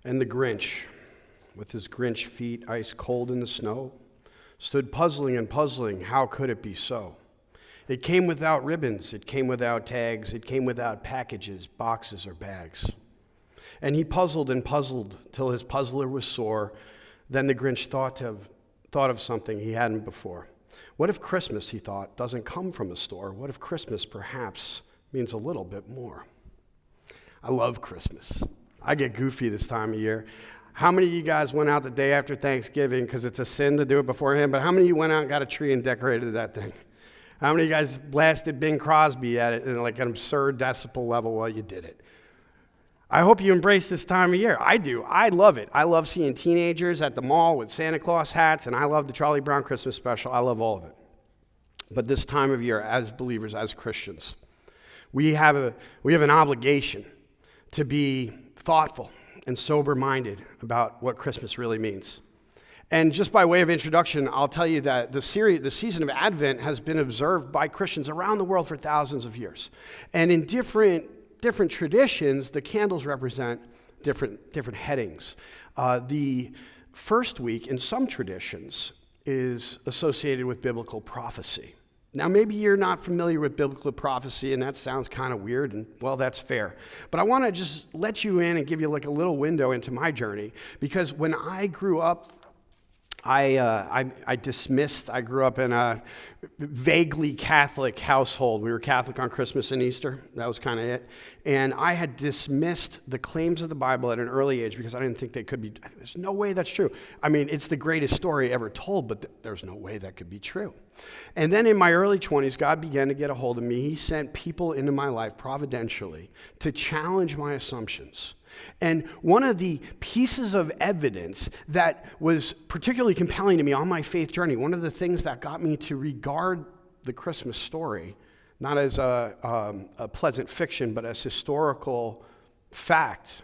And the Grinch, with his Grinch feet ice cold in the snow, stood puzzling and puzzling, how could it be so? It came without ribbons, it came without tags, it came without packages, boxes, or bags. And he puzzled and puzzled till his puzzler was sore. Then the Grinch thought of something he hadn't before. What if Christmas, he thought, doesn't come from a store? What if Christmas perhaps means a little bit more? I love Christmas. I get goofy this time of year. How many of you guys went out the day after Thanksgiving, because it's a sin to do it beforehand, but how many of you went out and got a tree and decorated that thing? How many of you guys blasted Bing Crosby at it in like an absurd decibel level while you did it? I hope you embrace this time of year. I do. I love it. I love seeing teenagers at the mall with Santa Claus hats, and I love the Charlie Brown Christmas special. I love all of it. But this time of year, as believers, as Christians, we have an obligation to be thoughtful and sober-minded about what Christmas really means. And just by way of introduction, I'll tell you that the season of Advent has been observed by Christians around the world for thousands of years. And in different traditions, the candles represent different headings. The first week, in some traditions, is associated with biblical prophecy. Now, maybe you're not familiar with biblical prophecy, and that sounds kind of weird, and well, that's fair. But I want to just let you in and give you like a little window into my journey, because when I grew up, I grew up in a vaguely Catholic household. We were Catholic on Christmas and Easter. That was kind of it. And I had dismissed the claims of the Bible at an early age because I didn't think they could be. There's no way that's true. I mean, it's the greatest story ever told, but there's no way that could be true. And then in my early 20s, God began to get a hold of me. He sent people into my life providentially to challenge my assumptions. And one of the pieces of evidence that was particularly compelling to me on my faith journey, one of the things that got me to regard the Christmas story, not as a pleasant fiction, but as historical fact,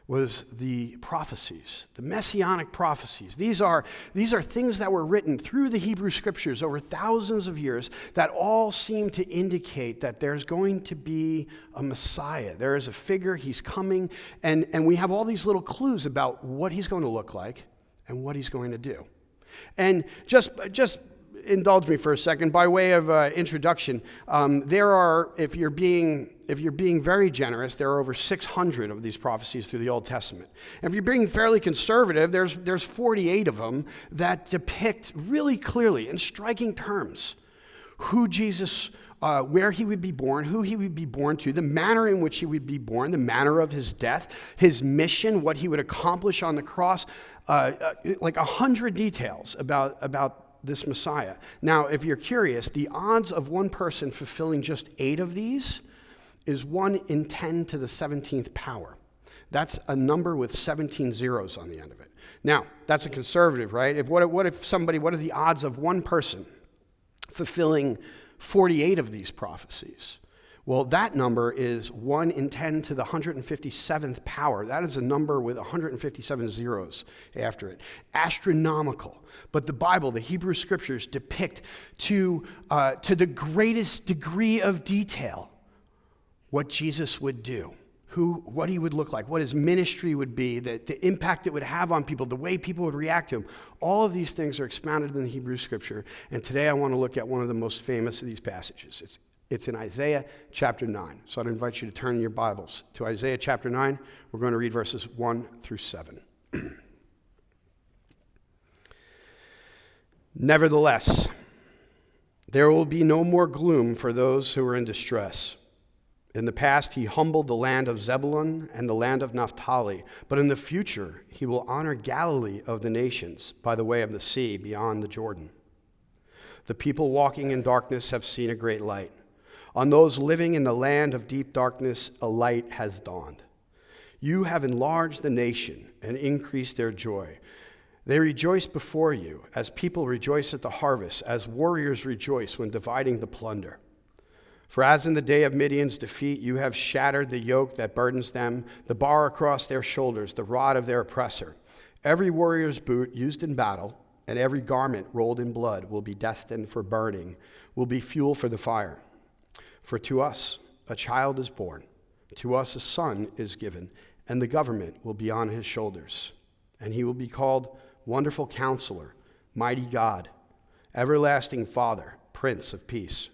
was the prophecies, the messianic prophecies. These are things that were written through the Hebrew Scriptures over thousands of years that all seem to indicate that there's going to be a Messiah. There is a figure, he's coming, and we have all these little clues about what he's going to look like and what he's going to do. And just indulge me for a second. By way of introduction, there are, if you're being very generous, there are over 600 of these prophecies through the Old Testament. And if you're being fairly conservative, there's 48 of them that depict really clearly in striking terms who Jesus, where he would be born, who he would be born to, the manner in which he would be born, the manner of his death, his mission, what he would accomplish on the cross, like 100 details about this Messiah. Now, if you're curious, the odds of one person fulfilling just 8 of these is 1 in 10 to the 17th power. That's a number with 17 zeros on the end of it. Now, that's a conservative, right? What are the odds of one person fulfilling 48 of these prophecies? Well, that number is 1 in 10 to the 157th power. That is a number with 157 zeros after it. Astronomical. But the Bible, the Hebrew Scriptures, depict to the greatest degree of detail what Jesus would do, what he would look like, what his ministry would be, the impact it would have on people, the way people would react to him. All of these things are expounded in the Hebrew Scripture. And today I want to look at one of the most famous of these passages. It's in Isaiah chapter 9. So I'd invite you to turn your Bibles to Isaiah chapter 9. We're going to read verses 1 through 7. Nevertheless, there will be no more gloom for those who are in distress. In the past, he humbled the land of Zebulun and the land of Naphtali, but in the future, he will honor Galilee of the nations by the way of the sea beyond the Jordan. The people walking in darkness have seen a great light. On those living in the land of deep darkness, a light has dawned. You have enlarged the nation and increased their joy. They rejoice before you as people rejoice at the harvest, as warriors rejoice when dividing the plunder. For as in the day of Midian's defeat, you have shattered the yoke that burdens them, the bar across their shoulders, the rod of their oppressor. Every warrior's boot used in battle and every garment rolled in blood will be destined for burning, will be fuel for the fire. For to us a child is born, to us a son is given, and the government will be on his shoulders. And he will be called Wonderful Counselor, Mighty God, Everlasting Father, Prince of Peace.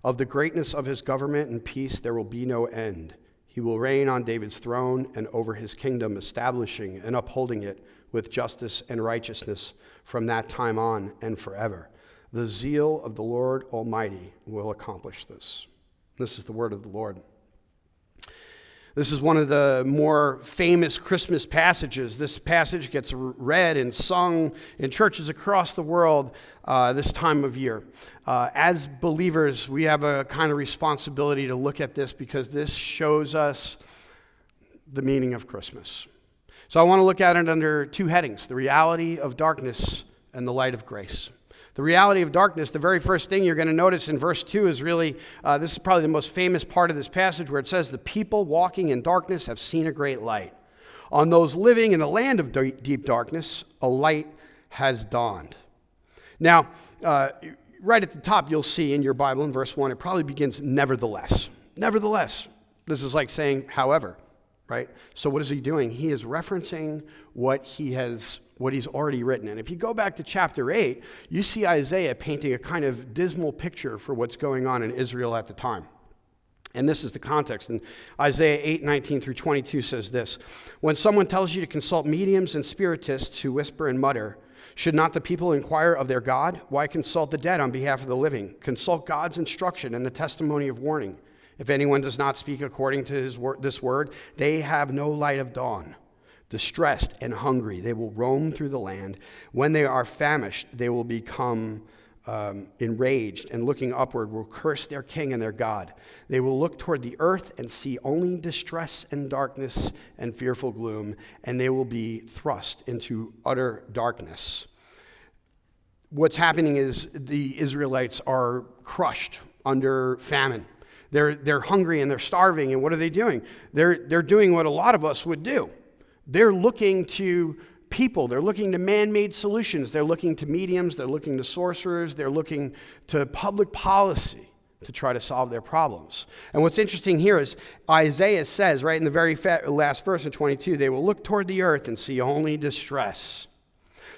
Of the greatness of his government and peace there will be no end. He will reign on David's throne and over his kingdom, establishing and upholding it with justice and righteousness from that time on and forever. The zeal of the Lord Almighty will accomplish this. This is the word of the Lord. This is one of the more famous Christmas passages. This passage gets read and sung in churches across the world this time of year. As believers, we have a kind of responsibility to look at this because this shows us the meaning of Christmas. So I want to look at it under two headings: the reality of darkness and the light of grace. The reality of darkness, the very first thing you're going to notice in verse 2 is really, this is probably the most famous part of this passage, where it says, the people walking in darkness have seen a great light. On those living in the land of deep darkness, a light has dawned. Now, right at the top, you'll see in your Bible in verse 1, it probably begins, nevertheless. Nevertheless. This is like saying, however, right? So what is he doing? He is referencing what he's already written. And if you go back to chapter 8, you see Isaiah painting a kind of dismal picture for what's going on in Israel at the time. And this is the context. And Isaiah 8:19-22 says this: when someone tells you to consult mediums and spiritists who whisper and mutter, should not the people inquire of their God? Why consult the dead on behalf of the living? Consult God's instruction and the testimony of warning. If anyone does not speak according to this word, they have no light of dawn. Distressed and hungry, they will roam through the land. When they are famished, they will become enraged, and looking upward will curse their king and their God. They will look toward the earth and see only distress and darkness and fearful gloom, and they will be thrust into utter darkness. What's happening is the Israelites are crushed under famine. They're hungry and they're starving, and what are they doing? They're doing what a lot of us would do. They're looking to people. They're looking to man-made solutions. They're looking to mediums. They're looking to sorcerers. They're looking to public policy to try to solve their problems. And what's interesting here is Isaiah says, right in the very last verse of 22, they will look toward the earth and see only distress.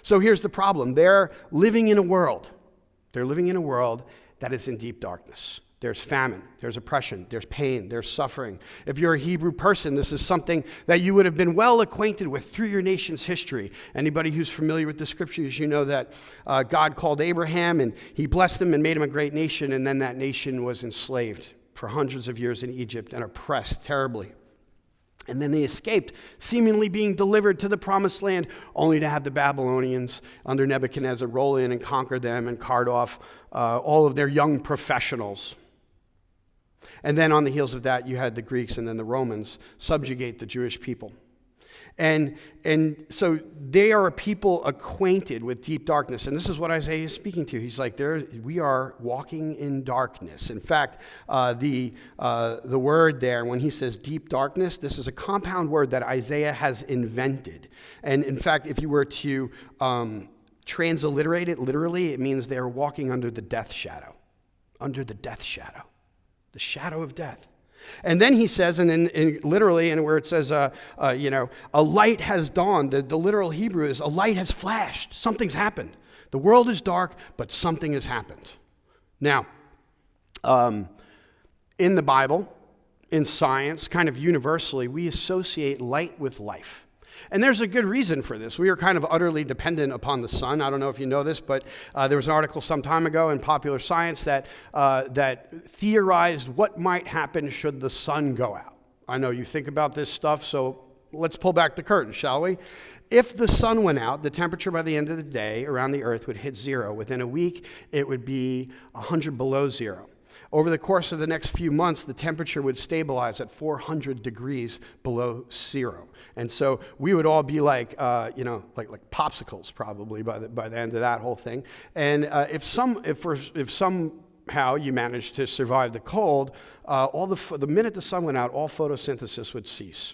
So here's the problem. They're living in a world that is in deep darkness. There's famine, there's oppression, there's pain, there's suffering. If you're a Hebrew person, this is something that you would have been well acquainted with through your nation's history. Anybody who's familiar with the scriptures, you know that God called Abraham and he blessed him and made him a great nation, and then that nation was enslaved for hundreds of years in Egypt and oppressed terribly. And then they escaped, seemingly being delivered to the promised land, only to have the Babylonians under Nebuchadnezzar roll in and conquer them and cart off all of their young professionals. And then on the heels of that, you had the Greeks and then the Romans subjugate the Jewish people. And so they are a people acquainted with deep darkness. And this is what Isaiah is speaking to. He's like, we are walking in darkness. In fact, the word there, when he says deep darkness, this is a compound word that Isaiah has invented. And in fact, if you were to transliterate it literally, it means they're walking under the death shadow. Under the death shadow. The shadow of death. And then he says, and then literally, and where it says, a light has dawned, the literal Hebrew is a light has flashed. Something's happened. The world is dark, but something has happened. Now, in the Bible, in science, kind of universally, we associate light with life. And there's a good reason for this. We are kind of utterly dependent upon the sun. I don't know if you know this, but there was an article some time ago in Popular Science that theorized what might happen should the sun go out. I know you think about this stuff, so let's pull back the curtain, shall we? If the sun went out, the temperature by the end of the day around the earth would hit zero. Within a week, it would be 100 below zero. Over the course of the next few months, the temperature would stabilize at 400 degrees below zero. And so we would all be like popsicles probably by the end of that whole thing. And if somehow you managed to survive the cold, the minute the sun went out, all photosynthesis would cease.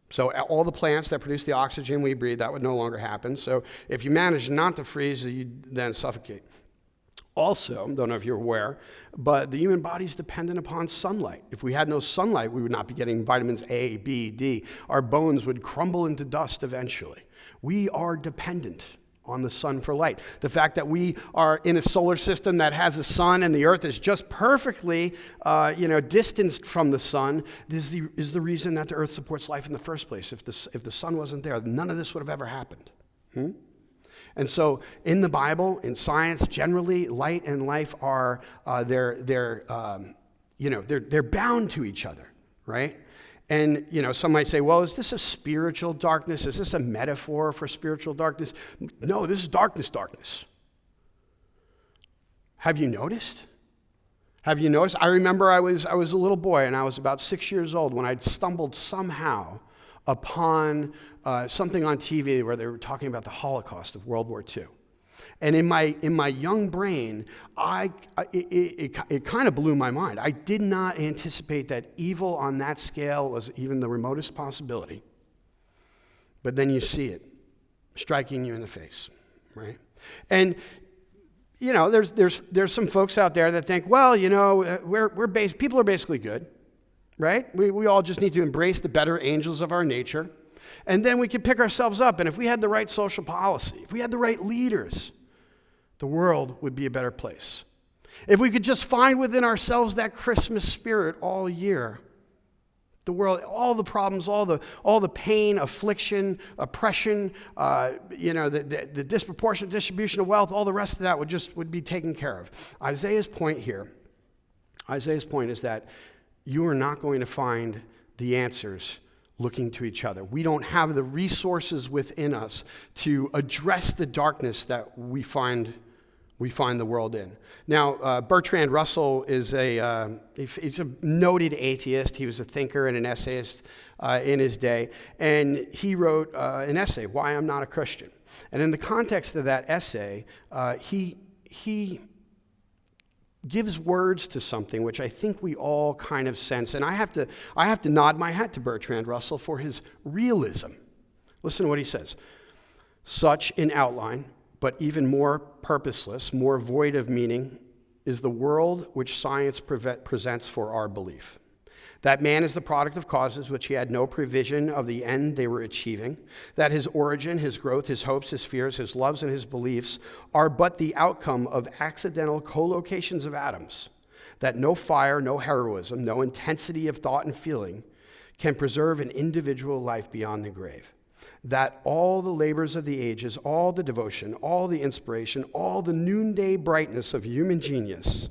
So all the plants that produce the oxygen we breathe, that would no longer happen. So if you managed not to freeze, you'd then suffocate. Also, don't know if you're aware, but the human body is dependent upon sunlight. If we had no sunlight, we would not be getting vitamins A, B, D. Our bones would crumble into dust eventually. We are dependent on the sun for light. The fact that we are in a solar system that has a sun and the earth is just perfectly distanced from the sun is the reason that the earth supports life in the first place. If the sun wasn't there, none of this would have ever happened. And so in the Bible, in science, generally, light and life are they're bound to each other, right? And, some might say, well, is this a spiritual darkness? Is this a metaphor for spiritual darkness? No, this is darkness. Have you noticed? I remember I was a little boy, and I was about 6 years old when I'd stumbled somehow upon something on TV where they were talking about the Holocaust of World War II. And in my young brain, it kind of blew my mind. I did not anticipate that evil on that scale was even the remotest possibility. But then you see it striking you in the face, right? And there's some folks out there that think, well, people are basically good, right? We all just need to embrace the better angels of our nature. And then we can pick ourselves up. And if we had the right social policy, if we had the right leaders, the world would be a better place. If we could just find within ourselves that Christmas spirit all year, the world, all the problems, all the pain, affliction, oppression, the disproportionate distribution of wealth, all the rest of that would be taken care of. Isaiah's point is that you are not going to find the answers looking to each other. We don't have the resources within us to address the darkness that we find the world in. Now, Bertrand Russell is he's a noted atheist. He was a thinker and an essayist in his day, and he wrote an essay, Why I'm Not a Christian. And in the context of that essay, he gives words to something which I think we all kind of sense. And I have to nod my hat to Bertrand Russell for his realism. Listen to what he says. Such in outline, but even more purposeless, more void of meaning, is the world which science presents for our belief. That man is the product of causes which he had no prevision of the end they were achieving, that his origin, his growth, his hopes, his fears, his loves, and his beliefs are but the outcome of accidental collocations of atoms, that no fire, no heroism, no intensity of thought and feeling can preserve an individual life beyond the grave, that all the labors of the ages, all the devotion, all the inspiration, all the noonday brightness of human genius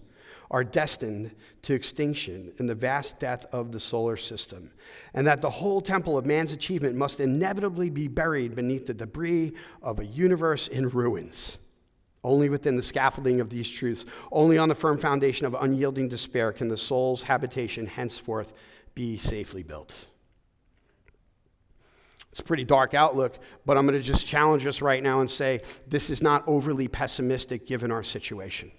are destined to extinction in the vast death of the solar system, and that the whole temple of man's achievement must inevitably be buried beneath the debris of a universe in ruins. Only within the scaffolding of these truths, only on the firm foundation of unyielding despair can the soul's habitation henceforth be safely built. It's a pretty dark outlook, but I'm going to just challenge us right now and say this is not overly pessimistic given our situation.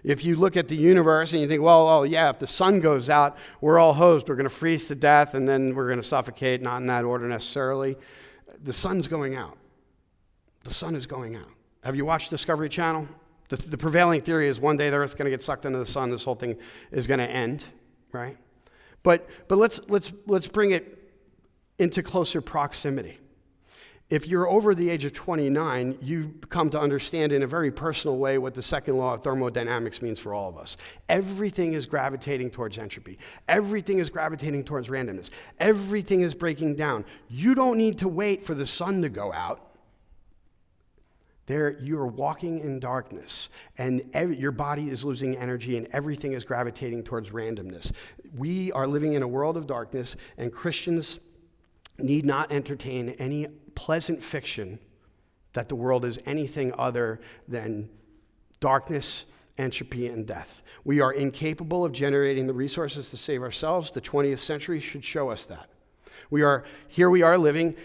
If you look at the universe and you think, if the sun goes out, we're all hosed. We're going to freeze to death and then we're going to suffocate, not in that order necessarily. The sun's going out. The sun is going out. Have you watched Discovery Channel? The prevailing theory is one day the Earth's going to get sucked into the sun. This whole thing is going to end, right? But let's bring it into closer proximity. If you're over the age of 29, you come to understand in a very personal way what the second law of thermodynamics means for all of us. Everything is gravitating towards entropy. Everything is gravitating towards randomness. Everything is breaking down. You don't need to wait for the sun to go out. There, you are walking in darkness, and your body is losing energy, and everything is gravitating towards randomness. We are living in a world of darkness, and Christians need not entertain any pleasant fiction that the world is anything other than darkness, entropy, and death. We are incapable of generating the resources to save ourselves. The 20th century should show us that. We are living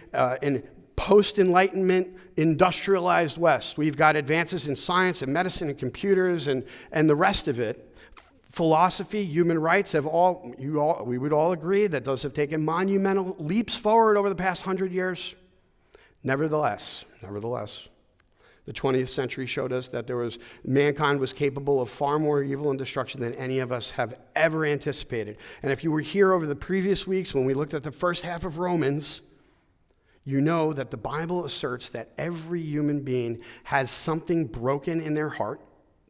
in post-Enlightenment, industrialized West. We've got advances in science and medicine and computers and the rest of it. Philosophy, human rights we would all agree that those have taken monumental leaps forward over the past 100 years. Nevertheless, The 20th century showed us that mankind was capable of far more evil and destruction than any of us have ever anticipated. And if you were here over the previous weeks when we looked at the first half of Romans, you know that the Bible asserts that every human being has something broken in their heart.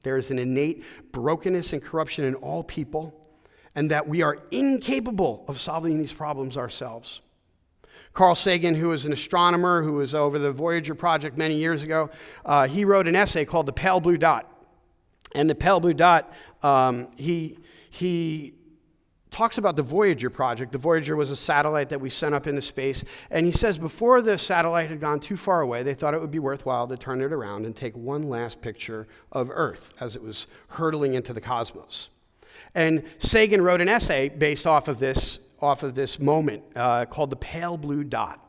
There is an innate brokenness and corruption in all people, and that we are incapable of solving these problems ourselves. Carl Sagan, who was an astronomer who was over the Voyager project many years ago, he wrote an essay called The Pale Blue Dot. And the Pale Blue Dot, he talks about the Voyager project. The Voyager was a satellite that we sent up into space. And he says before the satellite had gone too far away, they thought it would be worthwhile to turn it around and take one last picture of Earth as it was hurtling into the cosmos. And Sagan wrote an essay based off of this moment called The Pale Blue Dot.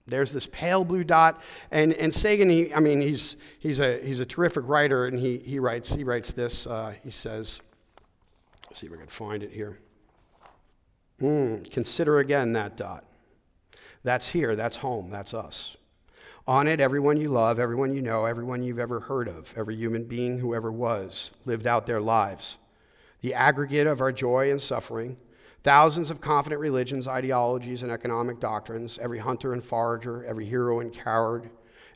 There's this pale blue dot, and Sagan, he's a terrific writer, and he writes this. He says, let's see if I can find it here. Consider again that dot. That's here, that's home, that's us. On it, everyone you love, everyone you know, everyone you've ever heard of, every human being who ever was, lived out their lives. The aggregate of our joy and suffering, thousands of confident religions, ideologies, and economic doctrines, every hunter and forager, every hero and coward,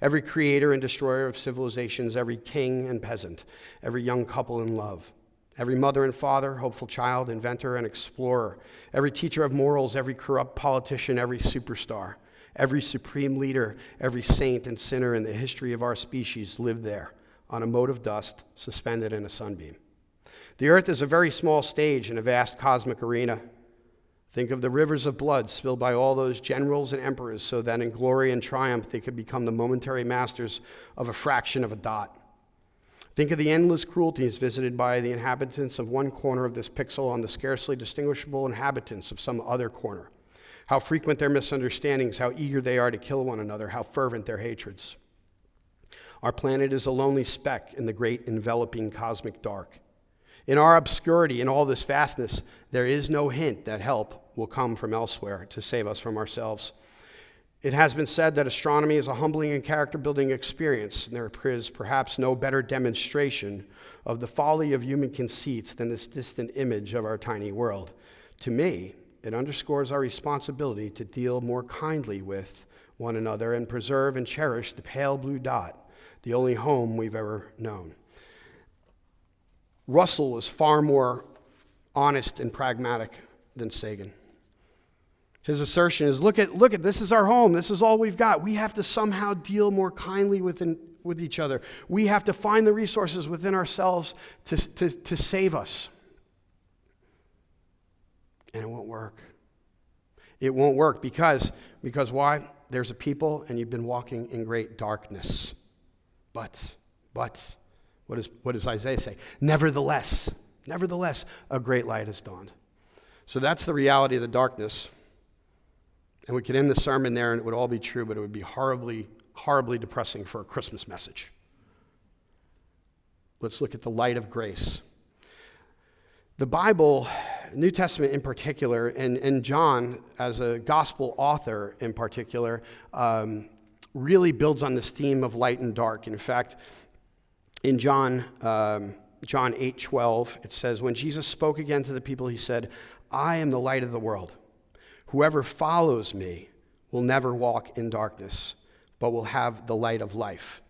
every creator and destroyer of civilizations, every king and peasant, every young couple in love, every mother and father, hopeful child, inventor and explorer, every teacher of morals, every corrupt politician, every superstar, every supreme leader, every saint and sinner in the history of our species lived there on a mote of dust suspended in a sunbeam. The earth is a very small stage in a vast cosmic arena. Think of the rivers of blood spilled by all those generals and emperors so that in glory and triumph they could become the momentary masters of a fraction of a dot. Think of the endless cruelties visited by the inhabitants of one corner of this pixel on the scarcely distinguishable inhabitants of some other corner. How frequent their misunderstandings, how eager they are to kill one another, how fervent their hatreds. Our planet is a lonely speck in the great enveloping cosmic dark. In our obscurity, in all this vastness, there is no hint that help will come from elsewhere to save us from ourselves. It has been said that astronomy is a humbling and character-building experience, and there is perhaps no better demonstration of the folly of human conceits than this distant image of our tiny world. To me, it underscores our responsibility to deal more kindly with one another and preserve and cherish the pale blue dot, the only home we've ever known. Russell is far more honest and pragmatic than Sagan. His assertion is, look at, this is our home. This is all we've got. We have to somehow deal more kindly with each other. We have to find the resources within ourselves to save us. And it won't work. It won't work because why? There's a people and you've been walking in great darkness. But, what does Isaiah say? Nevertheless, a great light has dawned. So that's the reality of the darkness. And we could end the sermon there and it would all be true, but it would be horribly, horribly depressing for a Christmas message. Let's look at the light of grace. The Bible, New Testament in particular, and John as a gospel author in particular, really builds on this theme of light and dark. In fact, in John 8:12, it says, when Jesus spoke again to the people, he said, I am the light of the world. Whoever follows me will never walk in darkness, but will have the light of life.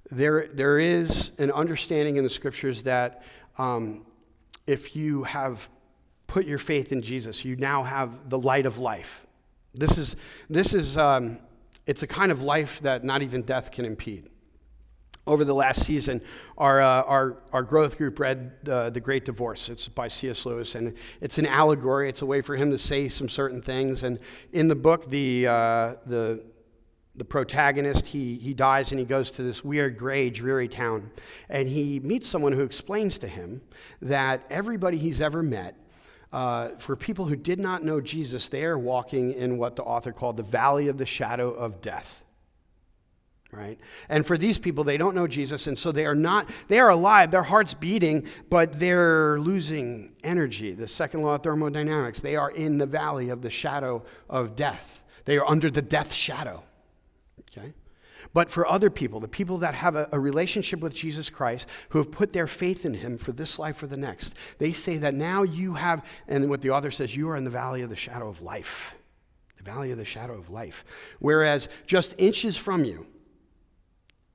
There is an understanding in the scriptures that if you have put your faith in Jesus, you now have the light of life. This is it's a kind of life that not even death can impede. Over the last season, our growth group read The Great Divorce. It's by C.S. Lewis, and it's an allegory. It's a way for him to say some certain things. And in the book, the protagonist, he dies and he goes to this weird, gray, dreary town. And he meets someone who explains to him that everybody he's ever met, for people who did not know Jesus, they are walking in what the author called the valley of the shadow of death. Right? And for these people, they don't know Jesus, and so they are alive, their heart's beating, but they're losing energy. The second law of thermodynamics, they are in the valley of the shadow of death. They are under the death shadow. Okay? But for other people, the people that have a relationship with Jesus Christ, who have put their faith in him for this life or the next, they say that now you have, and what the author says, you are in the valley of the shadow of life. The valley of the shadow of life. Whereas just inches from you,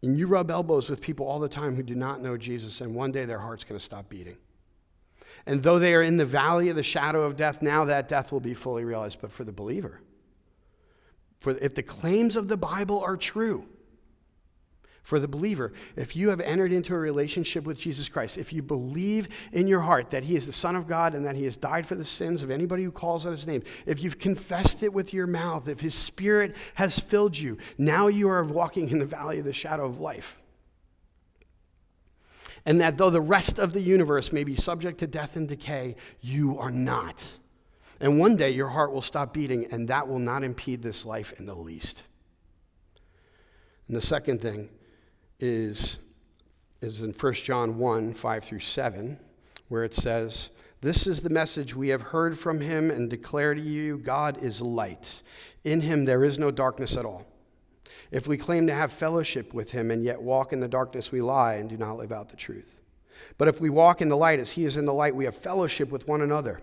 and you rub elbows with people all the time who do not know Jesus, and one day their heart's going to stop beating. And though they are in the valley of the shadow of death, now that death will be fully realized. But for the believer, if the claims of the Bible are true, for the believer, if you have entered into a relationship with Jesus Christ, if you believe in your heart that he is the Son of God and that he has died for the sins of anybody who calls on his name, if you've confessed it with your mouth, if his Spirit has filled you, now you are walking in the valley of the shadow of life. And that though the rest of the universe may be subject to death and decay, you are not. And one day your heart will stop beating, and that will not impede this life in the least. And the second thing is in 1 John 1, 5 through 7, where it says, "This is the message we have heard from him and declare to you, God is light. In him there is no darkness at all. If we claim to have fellowship with him and yet walk in the darkness, we lie and do not live out the truth. But if we walk in the light as he is in the light, we have fellowship with one another.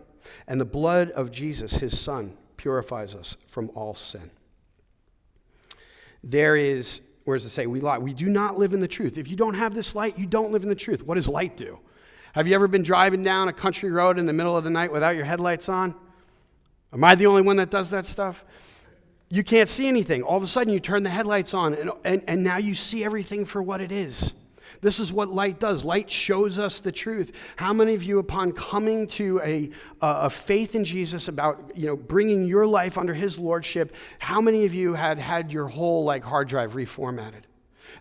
And the blood of Jesus, his Son, purifies us from all sin." There is, where does it say? We lie. We do not live in the truth. If you don't have this light, you don't live in the truth. What does light do? Have you ever been driving down a country road in the middle of the night without your headlights on? Am I the only one that does that stuff? You can't see anything. All of a sudden, you turn the headlights on, and now you see everything for what it is. This is what light does. Light shows us the truth. How many of you, upon coming to a faith in Jesus about bringing your life under his lordship, how many of you had your whole hard drive reformatted?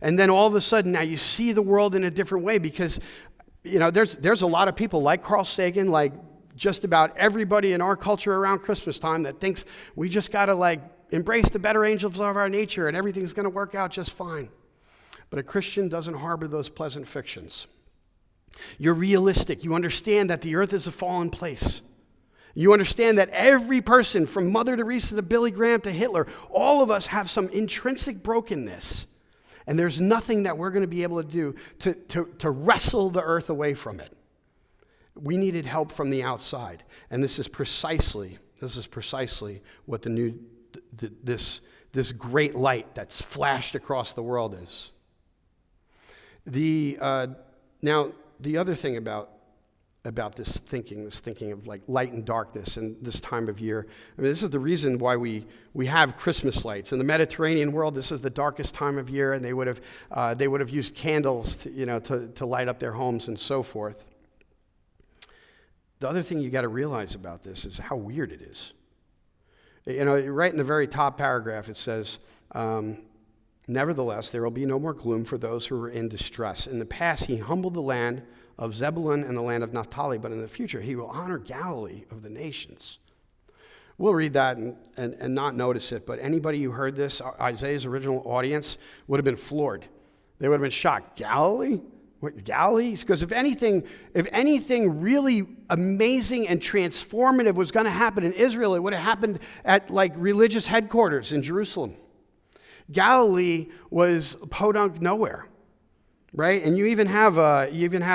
And then all of a sudden, now you see the world in a different way because there's a lot of people like Carl Sagan, like just about everybody in our culture around Christmas time that thinks we just got to embrace the better angels of our nature and everything's going to work out just fine. But a Christian doesn't harbor those pleasant fictions. You're realistic. You understand that the earth is a fallen place. You understand that every person, from Mother Teresa to Billy Graham to Hitler, all of us have some intrinsic brokenness. And there's nothing that we're going to be able to do to wrestle the earth away from it. We needed help from the outside. And this is precisely what this great light that's flashed across the world is. Now, the other thing about this thinking of light and darkness and this time of year, this is the reason why we have Christmas lights. In the Mediterranean world, this is the darkest time of year, and they would have used candles to light up their homes and so forth. The other thing you got to realize about this is how weird it is. Right in the very top paragraph, it says, "Nevertheless, there will be no more gloom for those who are in distress. In the past, he humbled the land of Zebulun and the land of Naphtali, but in the future, he will honor Galilee of the nations." We'll read that and not notice it, but anybody who heard this, Isaiah's original audience, would have been floored. They would have been shocked. Galilee? What, Galilee? Because if anything really amazing and transformative was going to happen in Israel, it would have happened at religious headquarters in Jerusalem. Galilee was podunk nowhere, right? And you even have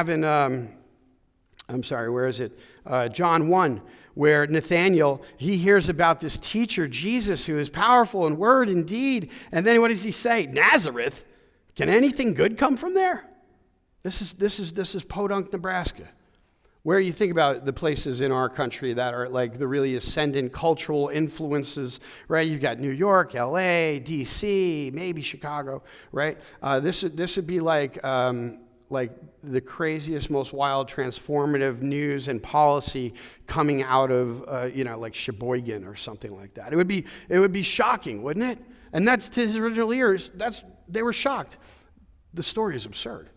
in John 1, where Nathanael, he hears about this teacher, Jesus, who is powerful in word and deed. And then what does he say? Nazareth? Can anything good come from there? This is Podunk, Nebraska. Where you think about the places in our country that are the really ascendant cultural influences, right? You've got New York, LA, DC, maybe Chicago, right? This would be like the craziest, most wild, transformative news and policy coming out of Sheboygan or something like that. It would be shocking, wouldn't it? And that's to his original ears. They were shocked. The story is absurd.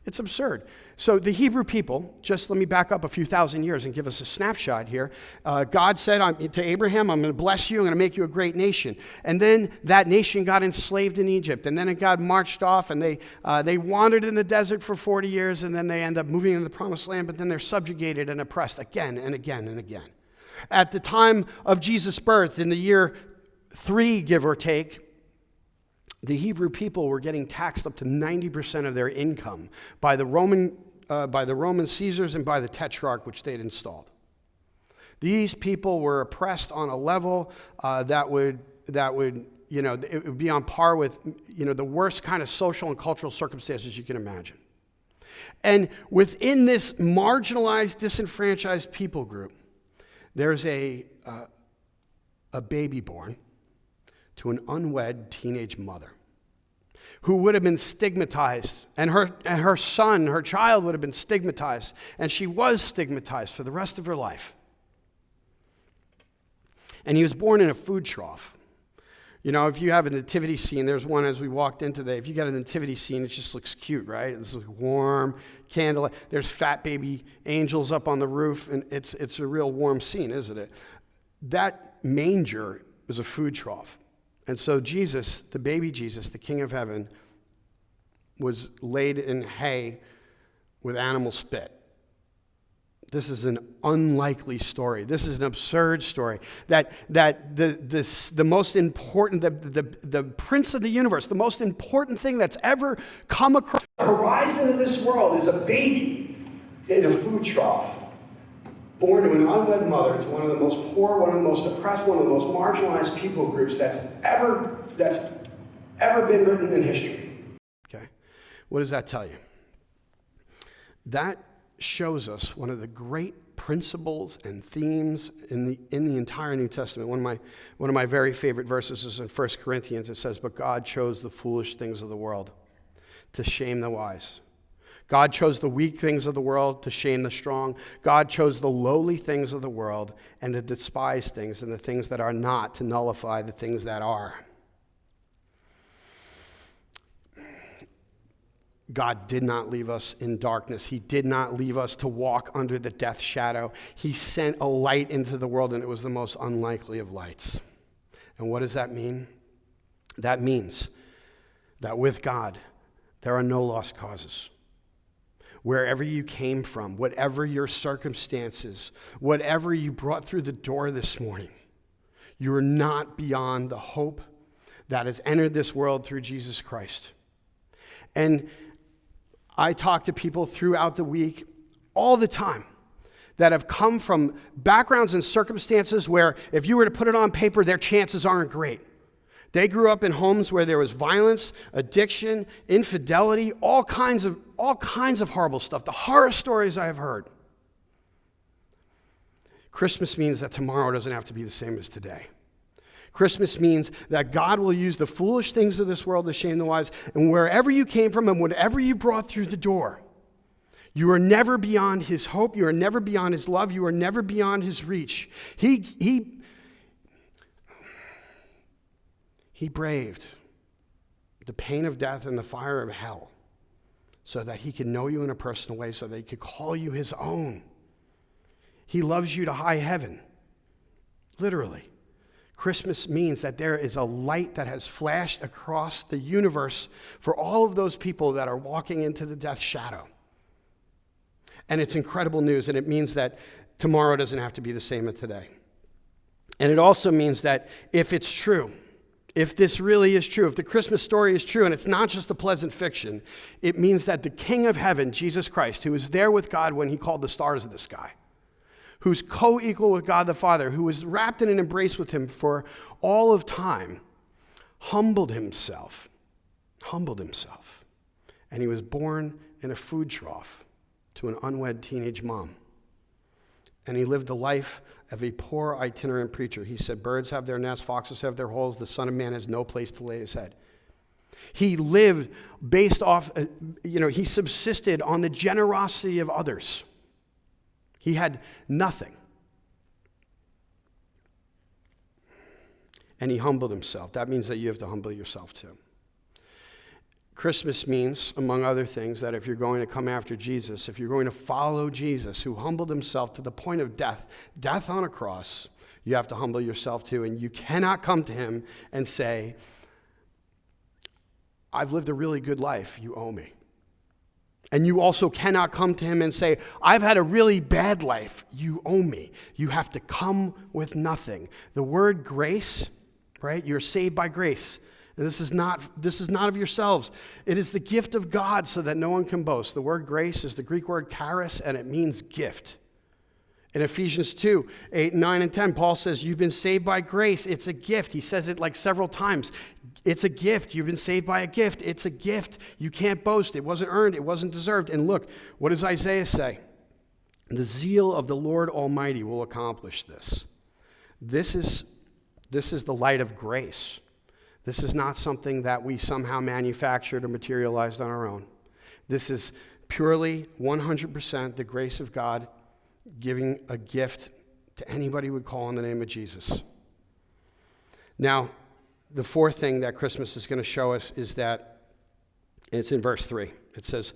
It's absurd. So the Hebrew people, just let me back up a few thousand years and give us a snapshot here. God said to Abraham, I'm going to bless you, I'm going to make you a great nation. And then that nation got enslaved in Egypt. And then it got marched off, and they wandered in the desert for 40 years, and then they end up moving into the promised land, but then they're subjugated and oppressed again and again and again. At the time of Jesus' birth, in the year 3, give or take, the Hebrew people were getting taxed up to 90% of their income by the Roman Caesars and by the Tetrarch, which they'd installed. These people were oppressed on a level that would it would be on par with the worst kind of social and cultural circumstances you can imagine. And within this marginalized, disenfranchised people group, there's a baby born to an unwed teenage mother who would have been stigmatized, and her child would have been stigmatized, and she was stigmatized for the rest of her life. And he was born in a food trough. If you have a nativity scene, there's one as we walked in today. If you got a nativity scene, it just looks cute, right? It's like warm, candlelight. There's fat baby angels up on the roof, and it's a real warm scene, isn't it? That manger is a food trough. And so Jesus, the baby Jesus, the King of Heaven, was laid in hay with animal spit. This is an unlikely story. This is an absurd story. That the most important, the prince of the universe, the most important thing that's ever come across the horizon of this world is a baby in a food trough, born to an unwed mother, to one of the most poor, one of the most oppressed, one of the most marginalized people groups that's ever been written in history. Okay, what does that tell you? That shows us one of the great principles and themes in the entire New Testament. One of my very favorite verses is in 1 Corinthians. It says, "But God chose the foolish things of the world to shame the wise. God chose the weak things of the world to shame the strong. God chose the lowly things of the world and the despised things and the things that are not to nullify the things that are." God did not leave us in darkness. He did not leave us to walk under the death shadow. He sent a light into the world, and it was the most unlikely of lights. And what does that mean? That means that with God, there are no lost causes. Wherever you came from, whatever your circumstances, whatever you brought through the door this morning, you are not beyond the hope that has entered this world through Jesus Christ. And I talk to people throughout the week all the time that have come from backgrounds and circumstances where if you were to put it on paper, their chances aren't great. They grew up in homes where there was violence, addiction, infidelity, all kinds of horrible stuff. The horror stories I have heard. Christmas means that tomorrow doesn't have to be the same as today. Christmas means that God will use the foolish things of this world to shame the wise, and wherever you came from and whatever you brought through the door, you are never beyond his hope, you are never beyond his love, you are never beyond his reach. He braved the pain of death and the fire of hell so that he could know you in a personal way, so that he could call you his own. He loves you to high heaven, literally. Christmas means that there is a light that has flashed across the universe for all of those people that are walking into the death shadow. And it's incredible news, and it means that tomorrow doesn't have to be the same as today. And it also means that if it's true, if this really is true, if the Christmas story is true, and it's not just a pleasant fiction, it means that the King of Heaven, Jesus Christ, who was there with God when he called the stars of the sky, who's co-equal with God the Father, who was wrapped in an embrace with him for all of time, humbled himself. And he was born in a food trough to an unwed teenage mom. And he lived the life of a poor itinerant preacher. He said, "Birds have their nests, foxes have their holes, the Son of Man has no place to lay his head." He lived based off, he subsisted on the generosity of others. He had nothing. And he humbled himself. That means that you have to humble yourself too. Christmas means, among other things, that if you're going to come after Jesus, if you're going to follow Jesus, who humbled himself to the point of death on a cross, you have to humble yourself too. And you cannot come to him and say, "I've lived a really good life, you owe me." And you also cannot come to him and say, "I've had a really bad life, you owe me." You have to come with nothing. The word grace, right? You're saved by grace. And this is not of yourselves. It is the gift of God so that no one can boast. The word grace is the Greek word charis, and it means gift. In Ephesians 2, 8, 9, and 10, Paul says, you've been saved by grace. It's a gift. He says it like several times. It's a gift. You've been saved by a gift. It's a gift. You can't boast. It wasn't earned. It wasn't deserved. And look, what does Isaiah say? The zeal of the Lord Almighty will accomplish this. This is the light of grace. This is not something that we somehow manufactured or materialized on our own. This is purely 100% the grace of God giving a gift to anybody who would call on the name of Jesus. Now, the fourth thing that Christmas is going to show us is that, and it's in verse 3. It says,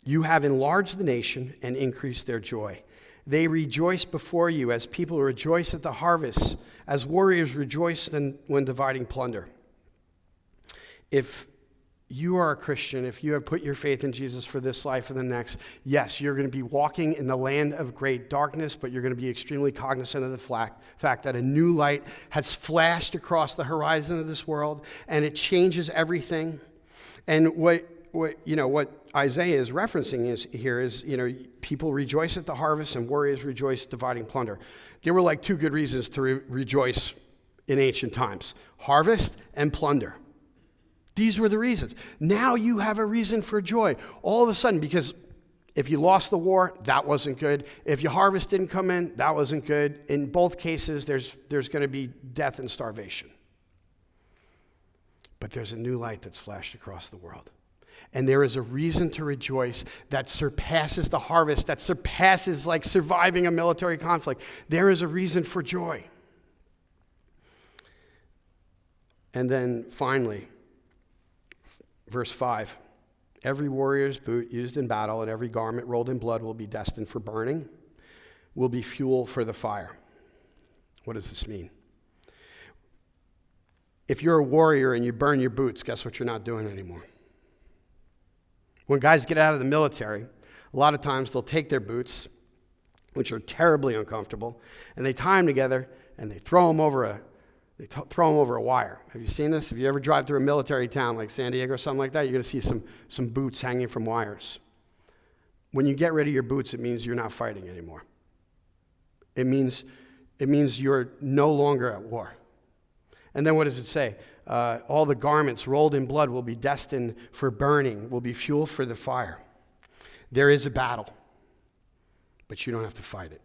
you have enlarged the nation and increased their joy. They rejoice before you as people rejoice at the harvest, as warriors rejoice when dividing plunder. If you are a Christian, if you have put your faith in Jesus for this life and the next, yes, you're going to be walking in the land of great darkness, but you're going to be extremely cognizant of the fact that a new light has flashed across the horizon of this world, and it changes everything. And what Isaiah is referencing is people rejoice at the harvest and warriors rejoice dividing plunder. There were like two good reasons to rejoice in ancient times: harvest and plunder. These were the reasons. Now you have a reason for joy. All of a sudden, because if you lost the war, that wasn't good. If your harvest didn't come in, that wasn't good. In both cases, there's going to be death and starvation. But there's a new light that's flashed across the world. And there is a reason to rejoice that surpasses the harvest, that surpasses like surviving a military conflict. There is a reason for joy. And then finally, verse 5, every warrior's boot used in battle and every garment rolled in blood will be destined for burning, will be fuel for the fire. What does this mean? If you're a warrior and you burn your boots, guess what you're not doing anymore? When guys get out of the military, a lot of times they'll take their boots, which are terribly uncomfortable, and they tie them together and they throw them over a wire. Have you seen this? If you ever drive through a military town like San Diego or something like that, you're going to see some boots hanging from wires. When you get rid of your boots, it means you're not fighting anymore. It means you're no longer at war. And then what does it say? All the garments rolled in blood will be destined for burning, will be fuel for the fire. There is a battle, but you don't have to fight it.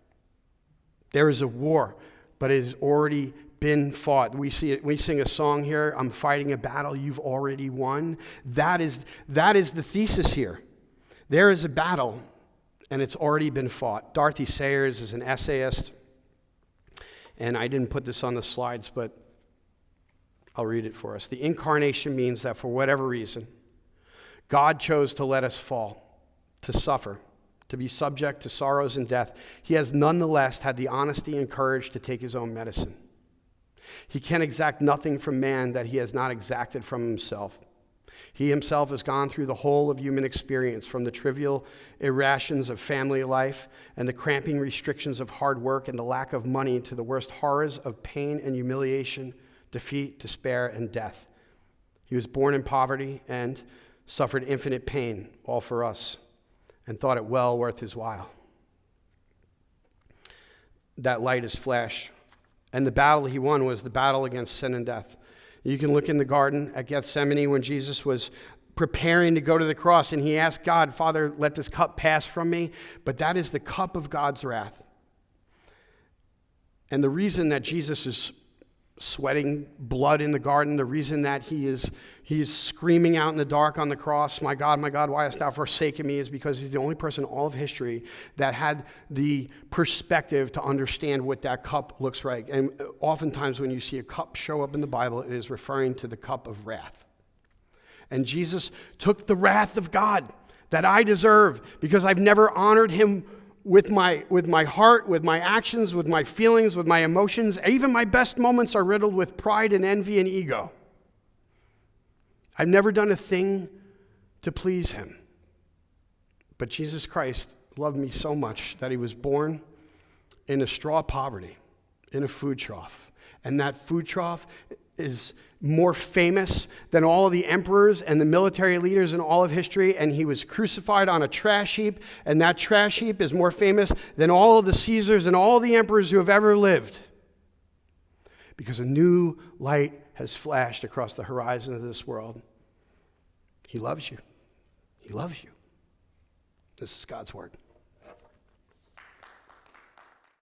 There is a war, but it has already been fought. We sing a song here, I'm fighting a battle you've already won. That is the thesis here. There is a battle, and it's already been fought. Dorothy Sayers is an essayist, and I didn't put this on the slides, but I'll read it for us. The incarnation means that for whatever reason, God chose to let us fall, to suffer, to be subject to sorrows and death. He has nonetheless had the honesty and courage to take his own medicine. He can exact nothing from man that he has not exacted from himself. He himself has gone through the whole of human experience, from the trivial irrations of family life and the cramping restrictions of hard work and the lack of money to the worst horrors of pain and humiliation, defeat, despair, and death. He was born in poverty and suffered infinite pain, all for us, and thought it well worth his while. That light is flashed, and the battle he won was the battle against sin and death. You can look in the garden at Gethsemane when Jesus was preparing to go to the cross, and he asked God, Father, let this cup pass from me, but that is the cup of God's wrath. And the reason that Jesus is sweating blood in the garden, the reason that he is screaming out in the dark on the cross, my God, why hast thou forsaken me, is because he's the only person in all of history that had the perspective to understand what that cup looks like. And oftentimes when you see a cup show up in the Bible, it is referring to the cup of wrath. And Jesus took the wrath of God that I deserve because I've never honored him with my heart, with my actions, with my feelings, with my emotions. Even my best moments are riddled with pride and envy and ego. I've never done a thing to please him. But Jesus Christ loved me so much that he was born in a straw poverty, in a food trough. And that food trough, is more famous than all of the emperors and the military leaders in all of history, and he was crucified on a trash heap, and that trash heap is more famous than all of the Caesars and all the emperors who have ever lived. Because a new light has flashed across the horizon of this world. He loves you. He loves you. This is God's word.